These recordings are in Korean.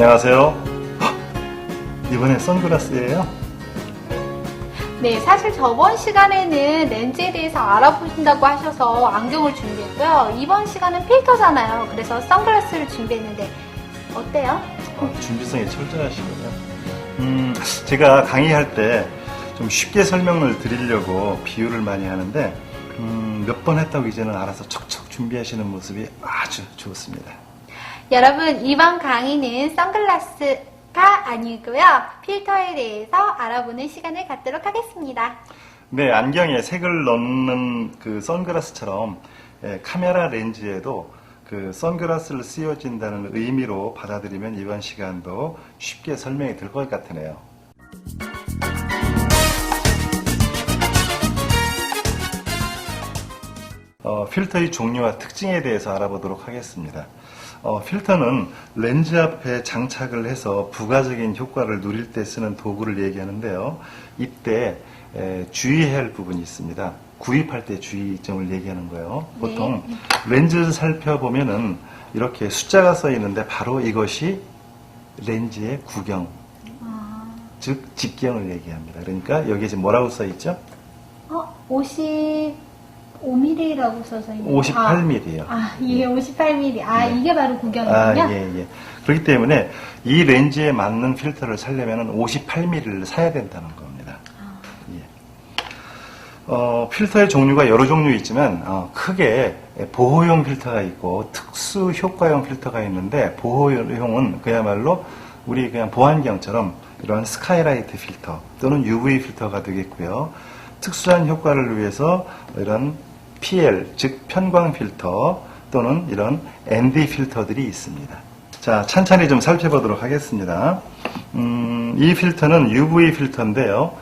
안녕하세요. 이번에 선글라스예요? 네, 사실 저번 시간에는 렌즈에 대해서 알아보신다고 하셔서 안경을 준비했고요. 이번 시간은 필터잖아요. 그래서 선글라스를 준비했는데 어때요? 준비성이 철저하시군요. 제가 강의할 때 좀 쉽게 설명을 드리려고 비유를 많이 하는데 몇 번 했다고 이제는 알아서 척척 준비하시는 모습이 아주 좋습니다. 여러분, 이번 강의는 선글라스가 아니고요. 필터에 대해서 알아보는 시간을 갖도록 하겠습니다. 네, 안경에 색을 넣는 그 선글라스처럼 카메라 렌즈에도 그 선글라스를 씌워진다는 의미로 받아들이면 이번 시간도 쉽게 설명이 될 것 같으네요. 필터의 종류와 특징에 대해서 알아보도록 하겠습니다. 필터는 렌즈 앞에 장착을 해서 부가적인 효과를 누릴 때 쓰는 도구를 얘기하는데요. 이때 주의해야 할 부분이 있습니다. 구입할 때 주의점을 얘기하는 거예요. 보통 렌즈를 살펴보면은 이렇게 숫자가 써 있는데 바로 이것이 렌즈의 구경, 즉 직경을 얘기합니다. 그러니까 여기에 지금 뭐라고 써 있죠? 55mm라고 써서 있네요. 58mm요. 이게 58mm. 네. 이게 바로 구경이군요. 예. 그렇기 때문에 이 렌즈에 맞는 필터를 사려면 58mm를 사야 된다는 겁니다. 예. 필터의 종류가 여러 종류 있지만 크게 보호용 필터가 있고 특수 효과용 필터가 있는데 보호용은 그야말로 우리 그냥 보안경처럼 이런 스카이라이트 필터 또는 UV 필터가 되겠고요. 특수한 효과를 위해서 이런 PL, 즉 편광 필터 또는 이런 ND 필터들이 있습니다. 자, 찬찬히 좀 살펴보도록 하겠습니다. 이 필터는 UV 필터인데요.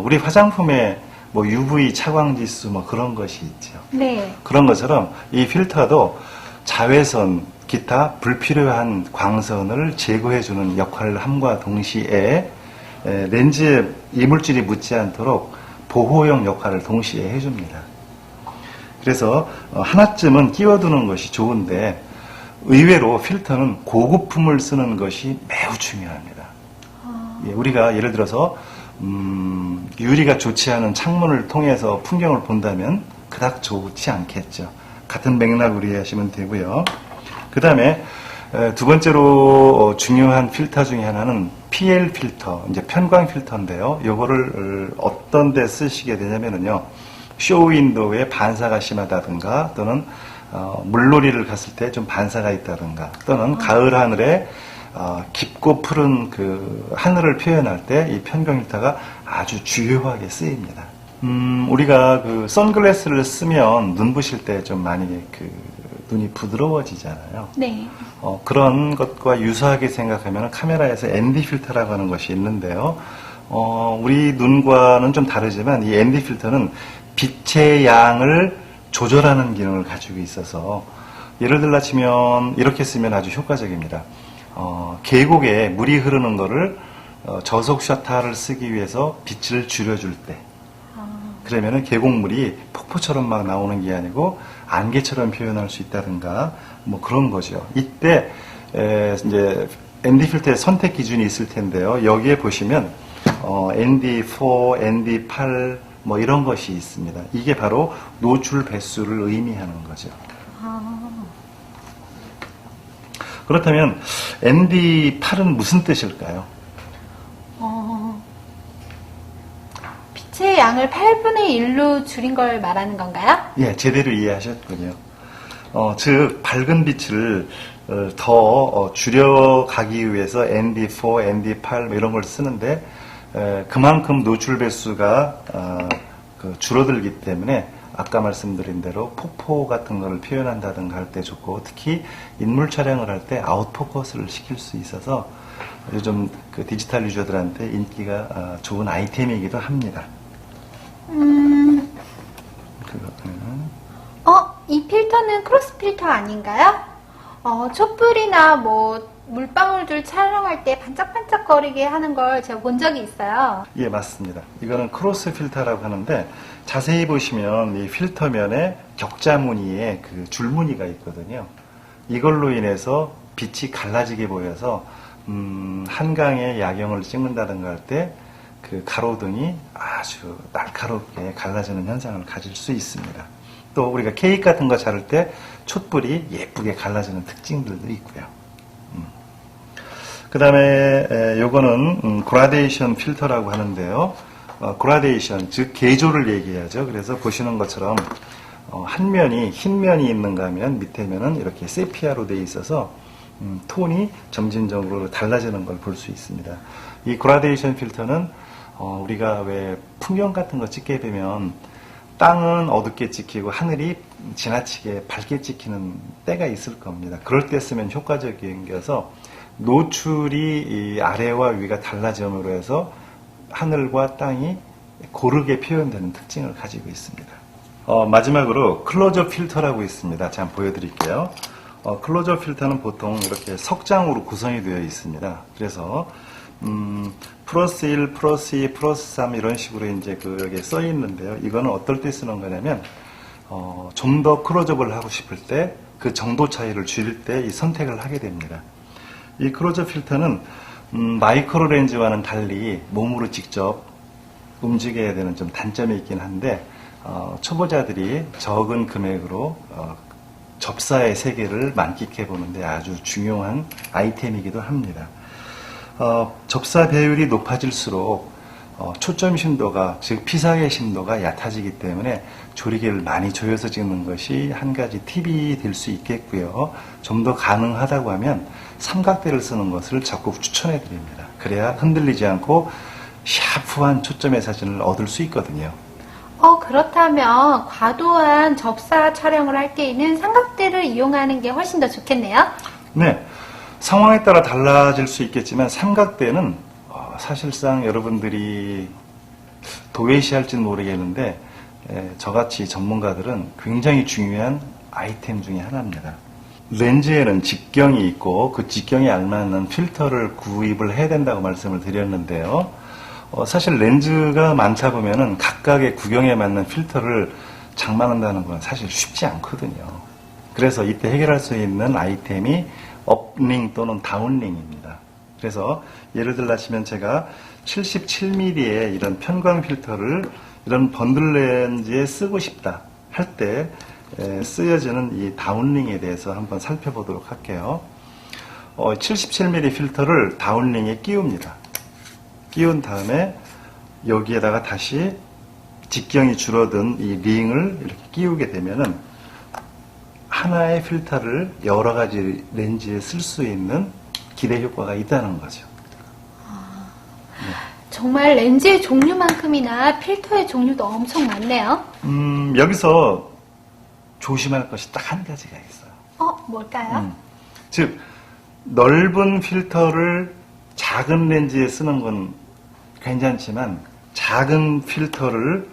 우리 화장품에 뭐 UV 차광지수 뭐 그런 것이 있죠. 네. 그런 것처럼 이 필터도 자외선, 기타 불필요한 광선을 제거해주는 역할을 함과 동시에 렌즈에 이물질이 묻지 않도록 보호용 역할을 동시에 해줍니다. 그래서 하나쯤은 끼워두는 것이 좋은데 의외로 필터는 고급품을 쓰는 것이 매우 중요합니다. 우리가 예를 들어서 유리가 좋지 않은 창문을 통해서 풍경을 본다면 그닥 좋지 않겠죠. 같은 맥락으로 이해하시면 되고요. 그 다음에 두 번째로 중요한 필터 중에 하나는 PL 필터, 이제 편광 필터인데요. 이거를 어떤 데 쓰시게 되냐면요. 쇼윈도우에 반사가 심하다든가 또는 물놀이를 갔을 때 좀 반사가 있다든가 또는 가을 하늘에 깊고 푸른 그 하늘을 표현할 때 이 편광 필터가 아주 주요하게 쓰입니다. 우리가 그 선글라스를 쓰면 눈부실 때 좀 많이 그 눈이 부드러워지잖아요. 네. 그런 것과 유사하게 생각하면 카메라에서 ND 필터라고 하는 것이 있는데요. 우리 눈과는 좀 다르지만 이 ND 필터는 빛의 양을 조절하는 기능을 가지고 있어서 예를 들어 치면 이렇게 쓰면 아주 효과적입니다. 계곡에 물이 흐르는 거를 저속 셔터를 쓰기 위해서 빛을 줄여줄 때 그러면은 계곡물이 폭포처럼 막 나오는 게 아니고 안개처럼 표현할 수 있다든가 뭐 그런 거죠. 이때 이제 ND 필터의 선택 기준이 있을 텐데요. 여기에 보시면 ND4, ND8 뭐 이런 것이 있습니다. 이게 바로 노출 배수를 의미하는 거죠. 그렇다면 ND8은 무슨 뜻일까요? 빛의 양을 8분의 1로 줄인 걸 말하는 건가요? 예, 제대로 이해하셨군요. 즉 밝은 빛을 더 줄여가기 위해서 ND4, ND8 이런 걸 쓰는데 그만큼 노출 배수가 줄어들기 때문에 아까 말씀드린 대로 폭포 같은 거를 표현한다든가 할 때 좋고 특히 인물 촬영을 할 때 아웃포커스를 시킬 수 있어서 요즘 그 디지털 유저들한테 인기가 좋은 아이템이기도 합니다. 이 필터는 크로스 필터 아닌가요? 촛불이나 뭐 물방울들 촬영할 때 반짝반짝거리게 하는 걸 제가 본 적이 있어요. 예, 맞습니다. 이거는 크로스 필터라고 하는데 자세히 보시면 이 필터면에 격자 무늬에 그 줄무늬가 있거든요. 이걸로 인해서 빛이 갈라지게 보여서 한강에 야경을 찍는다든가 할 때 그 가로등이 아주 날카롭게 갈라지는 현상을 가질 수 있습니다. 또 우리가 케이크 같은 거 자를 때 촛불이 예쁘게 갈라지는 특징들도 있고요. 그 다음에 요거는 그라데이션 필터라고 하는데요. 그라데이션, 즉 계조를 얘기하죠. 그래서 보시는 것처럼 한 면이 흰 면이 있는가 하면 밑에 면은 이렇게 세피아로 되어 있어서 톤이 점진적으로 달라지는 걸 볼 수 있습니다. 이 그라데이션 필터는 우리가 왜 풍경 같은 거 찍게 되면 땅은 어둡게 찍히고 하늘이 지나치게 밝게 찍히는 때가 있을 겁니다. 그럴 때 쓰면 효과적인 게서 노출이 이 아래와 위가 달라짐으로 해서 하늘과 땅이 고르게 표현되는 특징을 가지고 있습니다. 마지막으로 클로저 필터라고 있습니다. 제가 한번 보여드릴게요. 클로저 필터는 보통 이렇게 석장으로 구성이 되어 있습니다. 그래서 플러스 1, 플러스 2, 플러스 3 이런 식으로 이제 여기에 써 있는데요. 이거는 어떨 때 쓰는 거냐면 좀 더 클로즈업을 하고 싶을 때 그 정도 차이를 줄일 때 이 선택을 하게 됩니다. 이 클로즈업 필터는 마이크로 렌즈와는 달리 몸으로 직접 움직여야 되는 좀 단점이 있긴 한데 초보자들이 적은 금액으로 접사의 세계를 만끽해 보는데 아주 중요한 아이템이기도 합니다. 접사 배율이 높아질수록 초점 심도가, 즉 피사계 심도가 얕아지기 때문에 조리개를 많이 조여서 찍는 것이 한 가지 팁이 될 수 있겠고요. 좀 더 가능하다고 하면 삼각대를 쓰는 것을 적극 추천해 드립니다. 그래야 흔들리지 않고 샤프한 초점의 사진을 얻을 수 있거든요. 그렇다면 과도한 접사 촬영을 할 때에는 삼각대를 이용하는 게 훨씬 더 좋겠네요. 네. 상황에 따라 달라질 수 있겠지만 삼각대는 사실상 여러분들이 도외시할지는 모르겠는데 저같이 전문가들은 굉장히 중요한 아이템 중에 하나입니다. 렌즈에는 직경이 있고 그 직경에 알맞는 필터를 구입을 해야 된다고 말씀을 드렸는데요. 사실 렌즈가 많다 보면은 각각의 구경에 맞는 필터를 장만한다는 건 사실 쉽지 않거든요. 그래서 이때 해결할 수 있는 아이템이 업링 또는 다운링입니다. 그래서 예를 들자면 제가 77mm의 이런 편광 필터를 이런 번들 렌즈에 쓰고 싶다 할 때 쓰여지는 이 다운링에 대해서 한번 살펴보도록 할게요. 77mm 필터를 다운링에 끼웁니다. 끼운 다음에 여기에다가 다시 직경이 줄어든 이 링을 이렇게 끼우게 되면은 하나의 필터를 여러 가지 렌즈에 쓸 수 있는 기대 효과가 있다는 거죠. 정말 렌즈의 종류만큼이나 필터의 종류도 엄청 많네요. 여기서 조심할 것이 딱 한 가지가 있어요. 뭘까요? 즉, 넓은 필터를 작은 렌즈에 쓰는 건 괜찮지만 작은 필터를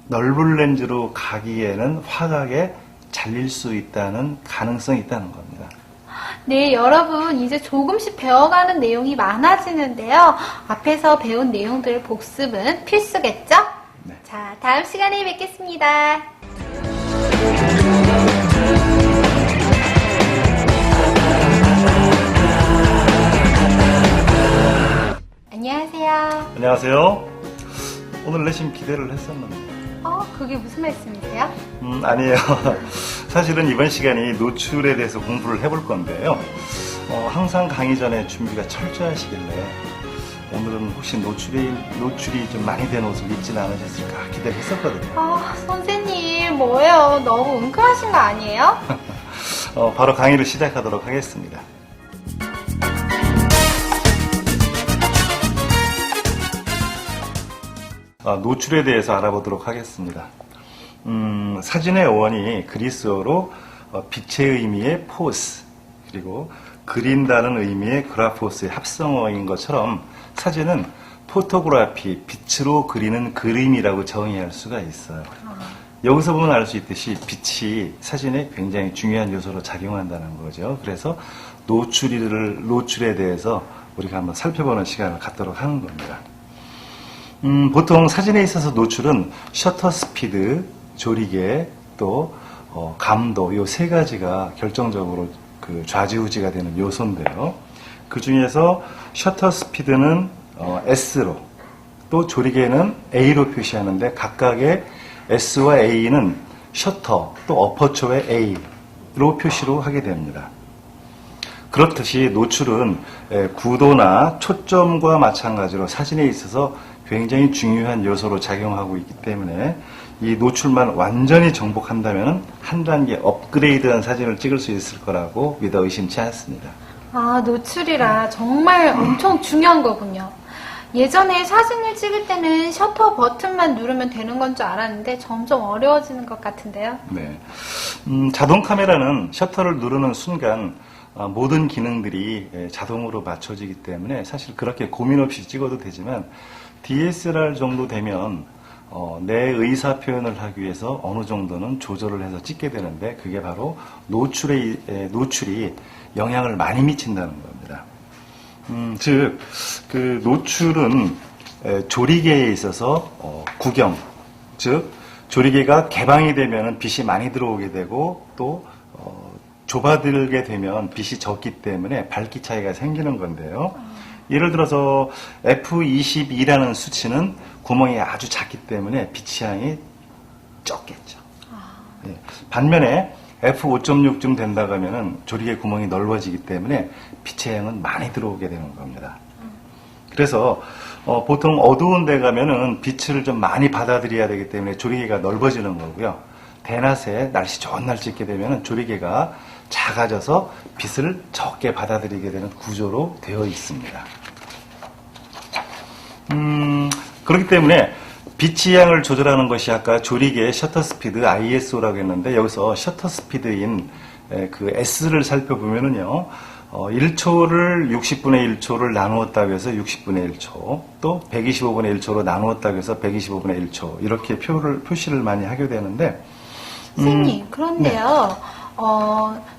넓은 렌즈로 가기에는 화각에 잘릴 수 있다는 가능성이 있다는 겁니다. 네, 여러분 이제 조금씩 배워가는 내용이 많아지는데요. 앞에서 배운 내용들 복습은 필수겠죠? 네. 자, 다음 시간에 뵙겠습니다. 안녕하세요. 안녕하세요. 오늘 내심 기대를 했었는데. 그게 무슨 말씀이세요? 아니에요. 사실은 이번 시간이 노출에 대해서 공부를 해볼 건데요. 항상 강의 전에 준비가 철저하시길래 오늘은 혹시 노출이 좀 많이 된 옷을 입지는 않으셨을까 기대를 했었거든요. 선생님, 뭐예요? 너무 웅크하신 거 아니에요? 바로 강의를 시작하도록 하겠습니다. 노출에 대해서 알아보도록 하겠습니다. 사진의 어원이 그리스어로 빛의 의미의 포스, 그리고 그린다는 의미의 그라포스의 합성어인 것처럼 사진은 포토그래피, 빛으로 그리는 그림이라고 정의할 수가 있어요. 여기서 보면 알 수 있듯이 빛이 사진에 굉장히 중요한 요소로 작용한다는 거죠. 그래서 노출에 대해서 우리가 한번 살펴보는 시간을 갖도록 하는 겁니다. 보통 사진에 있어서 노출은 셔터 스피드, 조리개, 또 감도 이 세 가지가 결정적으로 그 좌지우지가 되는 요소인데요. 그 중에서 셔터 스피드는 S로, 또 조리개는 A로 표시하는데 각각의 S와 A는 셔터 또 어퍼처의 A로 표시로 하게 됩니다. 그렇듯이 노출은 구도나 초점과 마찬가지로 사진에 있어서 굉장히 중요한 요소로 작용하고 있기 때문에 이 노출만 완전히 정복한다면 한 단계 업그레이드한 사진을 찍을 수 있을 거라고 믿어 의심치 않습니다. 아, 노출이라 정말 엄청 중요한 거군요. 예전에 사진을 찍을 때는 셔터 버튼만 누르면 되는 건 줄 알았는데 점점 어려워지는 것 같은데요. 네. 자동 카메라는 셔터를 누르는 순간 모든 기능들이 자동으로 맞춰지기 때문에 사실 그렇게 고민 없이 찍어도 되지만 DSLR 정도 되면 내 의사 표현을 하기 위해서 어느 정도는 조절을 해서 찍게 되는데 그게 바로 노출이 영향을 많이 미친다는 겁니다. 즉, 그 노출은 조리개에 있어서 구경, 즉 조리개가 개방이 되면 빛이 많이 들어오게 되고 또 좁아들게 되면 빛이 적기 때문에 밝기 차이가 생기는 건데요. 예를 들어서 F22라는 수치는 구멍이 아주 작기 때문에 빛의 양이 적겠죠. 네. 반면에 F5.6쯤 된다고 하면은 조리개 구멍이 넓어지기 때문에 빛의 양은 많이 들어오게 되는 겁니다. 그래서 보통 어두운 데 가면은 빛을 좀 많이 받아들여야 되기 때문에 조리개가 넓어지는 거고요. 대낮에 날씨 좋은 날 찍게 되면은 조리개가 작아져서 빛을 적게 받아들이게 되는 구조로 되어 있습니다. 그렇기 때문에 빛의 양을 조절하는 것이 아까 조리개의 셔터 스피드 ISO라고 했는데 여기서 셔터 스피드인 그 S를 살펴보면은요. 1초를 60분의 1초를 나누었다고 해서 60분의 1초, 또 125분의 1초로 나누었다고 해서 125분의 1초 이렇게 표시를 많이 하게 되는데 선생님, 그런데요.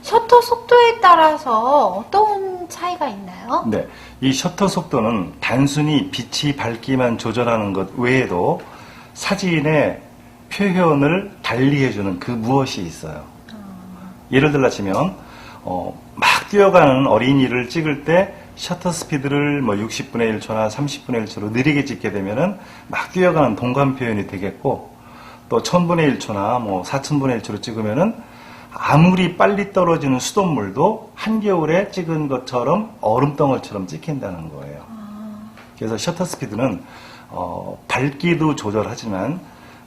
셔터 속도에 따라서 어떤 차이가 있나요? 네, 이 셔터 속도는 단순히 빛이 밝기만 조절하는 것 외에도 사진의 표현을 달리해주는 그 무엇이 있어요. 예를 들어 치면 막 뛰어가는 어린이를 찍을 때 셔터 스피드를 뭐 60분의 1초나 30분의 1초로 느리게 찍게 되면은 막 뛰어가는 동감 표현이 되겠고 또 1000분의 1초나 뭐 4000분의 1초로 찍으면은 아무리 빨리 떨어지는 수돗물도 한겨울에 찍은 것처럼 얼음덩어리처럼 찍힌다는 거예요. 그래서 셔터 스피드는 밝기도 조절하지만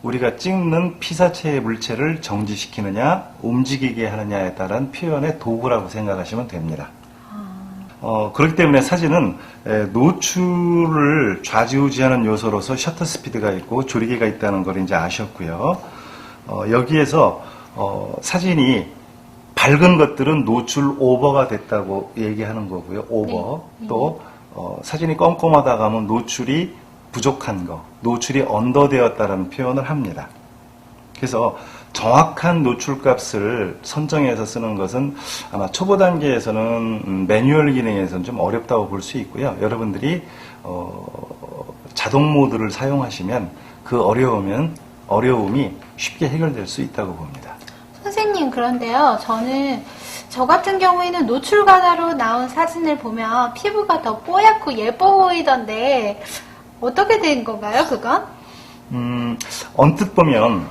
우리가 찍는 피사체의 물체를 정지시키느냐 움직이게 하느냐에 따른 표현의 도구라고 생각하시면 됩니다. 그렇기 때문에 사진은 노출을 좌지우지하는 요소로서 셔터 스피드가 있고 조리개가 있다는 걸 이제 아셨고요. 여기에서 사진이 밝은 것들은 노출 오버가 됐다고 얘기하는 거고요. 오버. 네. 또 사진이 껌껌하다가 하면 노출이 부족한 거, 노출이 언더되었다는 표현을 합니다. 그래서 정확한 노출값을 선정해서 쓰는 것은 아마 초보 단계에서는 매뉴얼 기능에서는 좀 어렵다고 볼 수 있고요. 여러분들이 자동 모드를 사용하시면 그 어려움이 쉽게 해결될 수 있다고 봅니다. 선생님, 그런데요. 저 같은 경우에는 노출 가다로 나온 사진을 보면 피부가 더 뽀얗고 예뻐 보이던데 어떻게 된 건가요, 그건? 언뜻 보면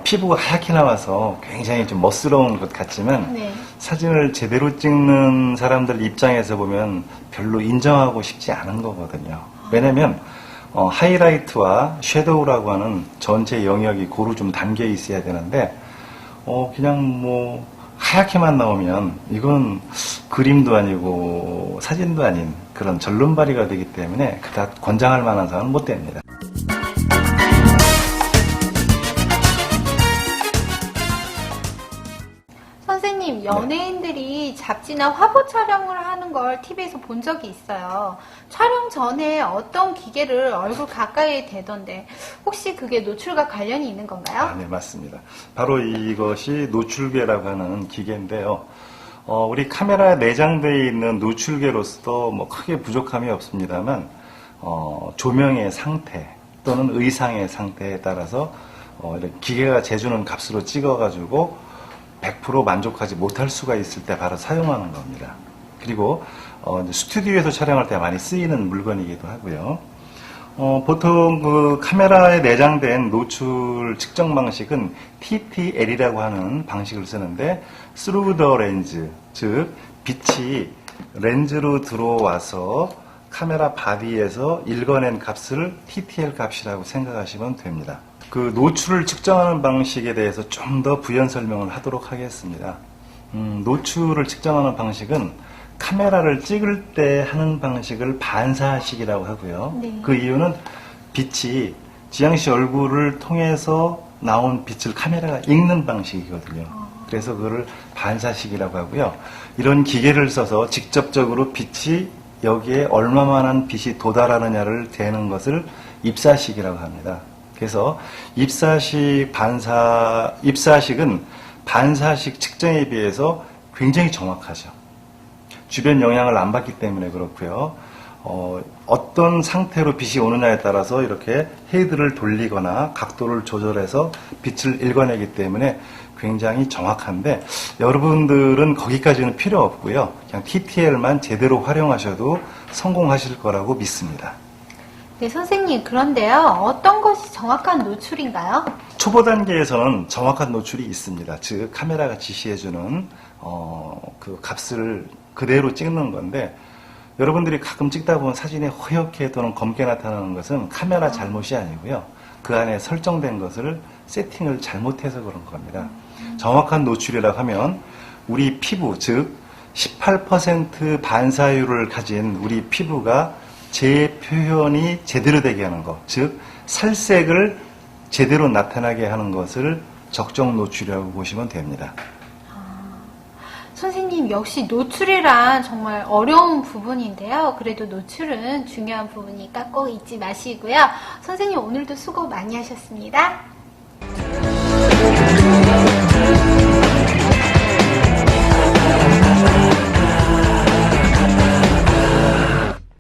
피부가 하얗게 나와서 굉장히 좀 멋스러운 것 같지만 네. 사진을 제대로 찍는 사람들 입장에서 보면 별로 인정하고 싶지 않은 거거든요. 왜냐면 하이라이트와 섀도우라고 하는 전체 영역이 고루 좀 담겨 있어야 되는데 그냥 뭐 하얗게만 나오면 이건 그림도 아니고 사진도 아닌 그런 절름발이가 되기 때문에 그닥 권장할 만한 사항은 못 됩니다. 선생님, 연예인들이 잡지나 화보 촬영을 하는 걸 TV에서 본 적이 있어요. 촬영 전에 어떤 기계를 얼굴 가까이에 대던데 혹시 그게 노출과 관련이 있는 건가요? 네, 맞습니다. 바로 이것이 노출계라고 하는 기계인데요. 우리 카메라에 내장되어 있는 노출계로서 뭐 크게 부족함이 없습니다만 조명의 상태 또는 의상의 상태에 따라서 이렇게 기계가 재주는 값으로 찍어가지고 100% 만족하지 못할 수가 있을 때 바로 사용하는 겁니다. 그리고 이제 스튜디오에서 촬영할 때 많이 쓰이는 물건이기도 하고요. 보통 그 카메라에 내장된 노출 측정 방식은 TTL이라고 하는 방식을 쓰는데 through the lens, 즉 빛이 렌즈로 들어와서 카메라 바디에서 읽어낸 값을 TTL 값이라고 생각하시면 됩니다. 그 노출을 측정하는 방식에 대해서 좀 더 부연 설명을 하도록 하겠습니다. 노출을 측정하는 방식은 카메라를 찍을 때 하는 방식을 반사식이라고 하고요. 네. 그 이유는 빛이 지향씨 얼굴을 통해서 나온 빛을 카메라가 읽는 방식이거든요. 그래서 그거를 반사식이라고 하고요. 이런 기계를 써서 직접적으로 빛이 여기에 얼마만한 빛이 도달하느냐를 재는 것을 입사식이라고 합니다. 그래서 입사식은 반사식 측정에 비해서 굉장히 정확하죠. 주변 영향을 안 받기 때문에 그렇고요. 어떤 상태로 빛이 오느냐에 따라서 이렇게 헤드를 돌리거나 각도를 조절해서 빛을 읽어내기 때문에 굉장히 정확한데 여러분들은 거기까지는 필요 없고요. 그냥 TTL만 제대로 활용하셔도 성공하실 거라고 믿습니다. 네, 선생님, 그런데요, 어떤 것이 정확한 노출인가요? 초보 단계에서는 정확한 노출이 있습니다. 즉 카메라가 지시해주는 그 값을 그대로 찍는 건데 여러분들이 가끔 찍다 보면 사진이 허옇게 또는 검게 나타나는 것은 카메라 잘못이 아니고요. 그 안에 설정된 것을 세팅을 잘못해서 그런 겁니다. 정확한 노출이라고 하면 우리 피부, 즉 18% 반사율을 가진 우리 피부가 재표현이 제대로 되게 하는 것, 즉 살색을 제대로 나타나게 하는 것을 적정 노출이라고 보시면 됩니다. 선생님, 역시 노출이란 정말 어려운 부분인데요. 그래도 노출은 중요한 부분이니까 꼭 잊지 마시고요. 선생님, 오늘도 수고 많이 하셨습니다.